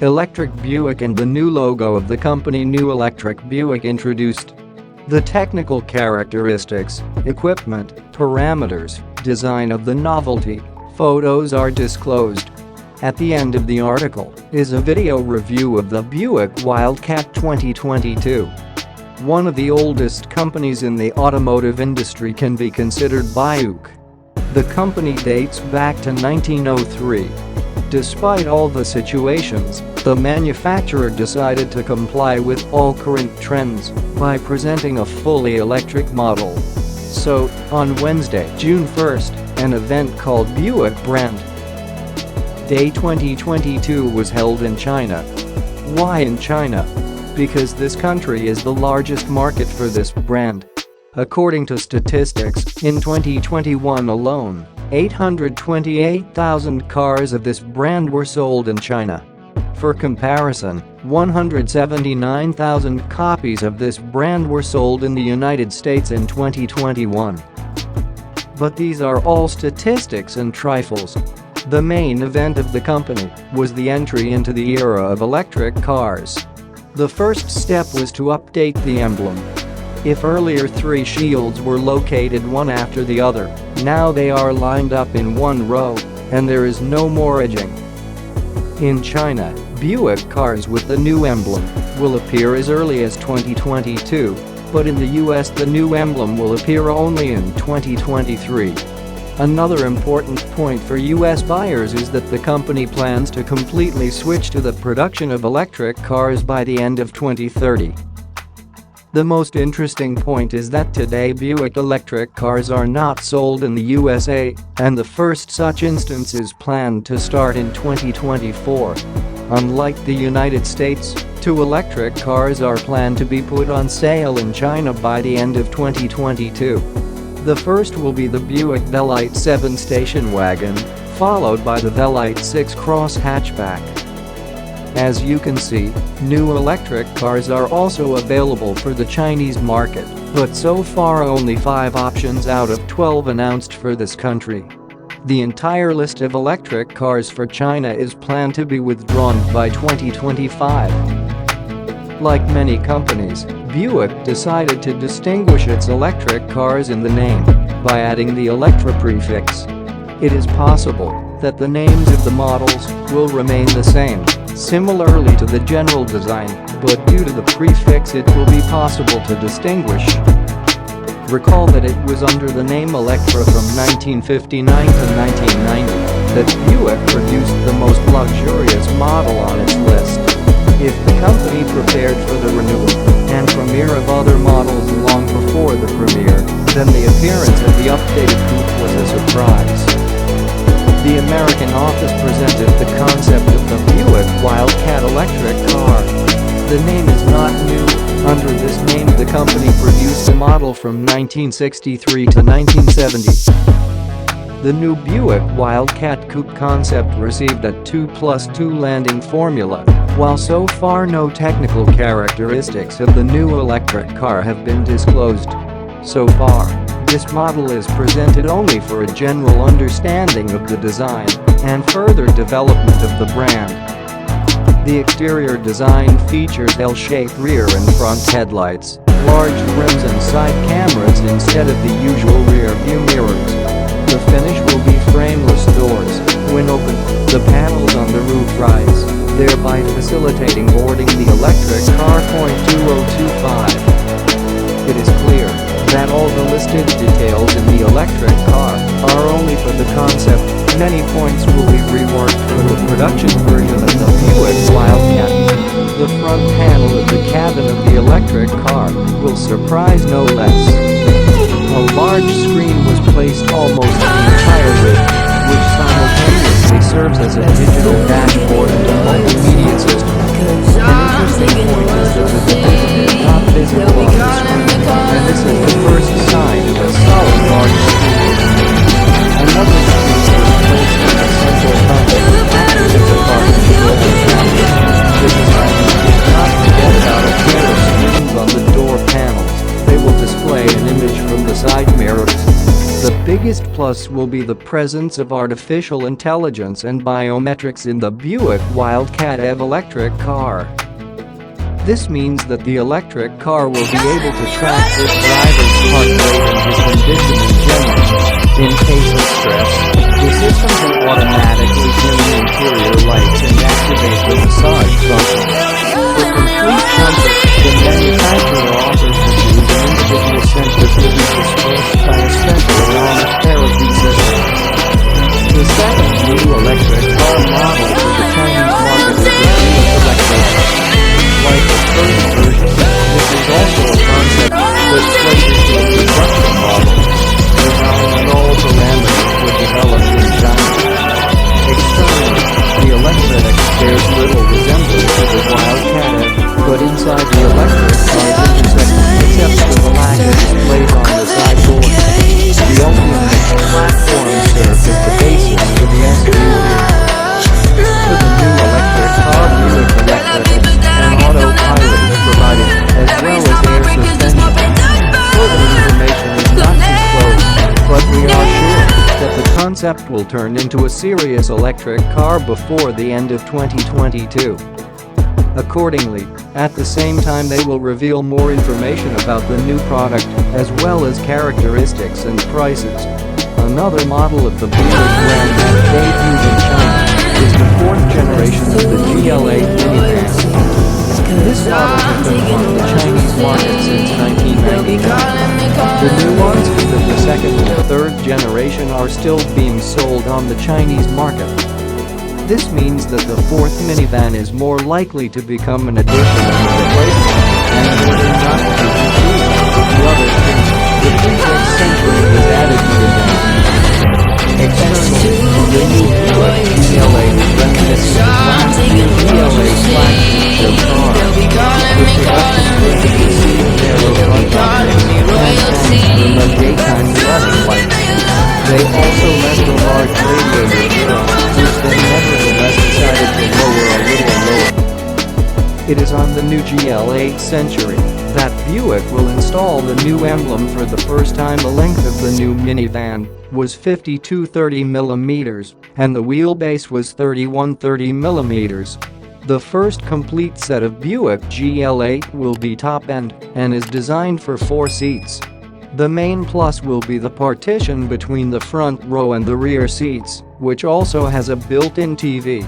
Electric Buick and the new logo of the company New Electric Buick introduced. The technical characteristics, equipment, parameters, design of the novelty photos are disclosed. At the end of the article is a video review of the Buick Wildcat 2022. One of the oldest companies in the automotive industry can be considered Biuck. The company dates back to 1903. Despite all the situations, the manufacturer decided to comply with all current trends by presenting a fully electric model. So, on Wednesday, June 1st, an event called Buick Brand Day-2022 was held in China. Why in China? Because this country is the largest market for this brand. According to statistics, in 2021 alone, 828,000 cars of this brand were sold in China. For comparison, 179,000 copies of this brand were sold in the United States in 2021. But these are all statistics and trifles. The main event of the company was the entry into the era of electric cars. The first step was to update the emblem. If earlier three shields were located one after the other, now they are lined up in one row, and there is no more edging. In China, Buick cars with the new emblem will appear as early as 2022, but in the US the new emblem will appear only in 2023. Another important point for US buyers is that the company plans to completely switch to the production of electric cars by the end of 2030. The most interesting point is that today Buick electric cars are not sold in the USA, and the first such instance is planned to start in 2024. Unlike the United States, two electric cars are planned to be put on sale in China by the end of 2022. The first will be the Buick Velite 7 station wagon, followed by the Velite 6 cross hatchback. As you can see, new electric cars are also available for the Chinese market, but so far only 5 options out of 12 announced for this country. The entire list of electric cars for China is planned to be withdrawn by 2025. Like many companies, Buick decided to distinguish its electric cars in the name by adding the Electra prefix. It is possible that the names of the models will remain the same, similarly to the general design, but due to the prefix it will be possible to distinguish. Recall that it was under the name Electra from 1959 to 1990 that Buick produced the most luxurious model on its list. If the company prepared for the renewal and premiere of other models long before the premiere, then the appearance of the updated coupe was a surprise. The American office presented the concept of the Buick Wildcat electric car. The name is not new. Under this name the company produced a model from 1963 to 1970. The new Buick Wildcat Coupe concept received a 2+2 landing formula, while so far no technical characteristics of the new electric car have been disclosed. So far, this model is presented only for a general understanding of the design and further development of the brand. The exterior design features L-shaped rear and front headlights, large rims and side cameras instead of the usual rear view mirrors. The finish will be frameless doors. When open, the panels on the roof rise, thereby facilitating boarding the electric car. 2025. It is clear that all the listed details in the electric car are only for the concept. Many points will be reworked for the production version of the Buick Wildcat. The front panel of the cabin of the electric car will surprise no less. A large screen was placed almost entirely, which simultaneously serves as a digital dashboard and a multimedia system. An interesting point is that the display is not visible on the screen, and this is the first sign of a solid large screen. Another screen was placed in the central console opposite the car's control panel. The designers did not forget about a pair of screens on the door panels. They will display an image from the side mirrors. The big biggest plus will be the presence of artificial intelligence and biometrics in the Buick Wildcat EV electric car. This means that the electric car will be able to track its driver's heart rate and his condition in general. In case of stress, the system will automatically dim the interior lights and activate the massage function. For complete comfort, the manufacturer offers to choose an individual sensors will be dispersed by a special aromatherapy system. The second new electric car model for the Chinese market is the Buick electric. Like the first version, this is also a concept that plays into a production model. Design and all parameters were developed in China. Externally, the electric bears little resemblance to the Wildcat, but inside the electric car's intersection, except for the lack of displays on the side door. The ultimate platform serves as the basis for the SUV. For the new electric car, Buick electric and autopilot is provided, as well as air suspension. Further information is not disclosed, but we are sure that the concept will turn into a serious electric car before the end of 2022. Accordingly, at the same time they will reveal more information about the new product, as well as characteristics and prices. Another model of the Buick Brand that debuted in China is the fourth generation of the GLA minivan. This model has been on the Chinese market since 1999. The nuances of the second and third generation are still being sold on the Chinese market. This means that the fourth minivan is more likely to become an addition than a replacement, and in order not to confuse the other two, the prefix Century was added to the van. Externally, the new Buick GLA is reminiscent of last year's GLA flagship car. The production version received narrow front optics and the daytime running lights. They also left a large radiator grill, which they nevertheless decided to lower a little lower. It is on the new GLA Century that Buick will install the new emblem for the first time. The length of the new minivan was 5230mm, and the wheelbase was 3130mm. The first complete set of Buick GLA will be top-end and is designed for 4 seats. The main plus will be the partition between the front row and the rear seats, which also has a built-in TV.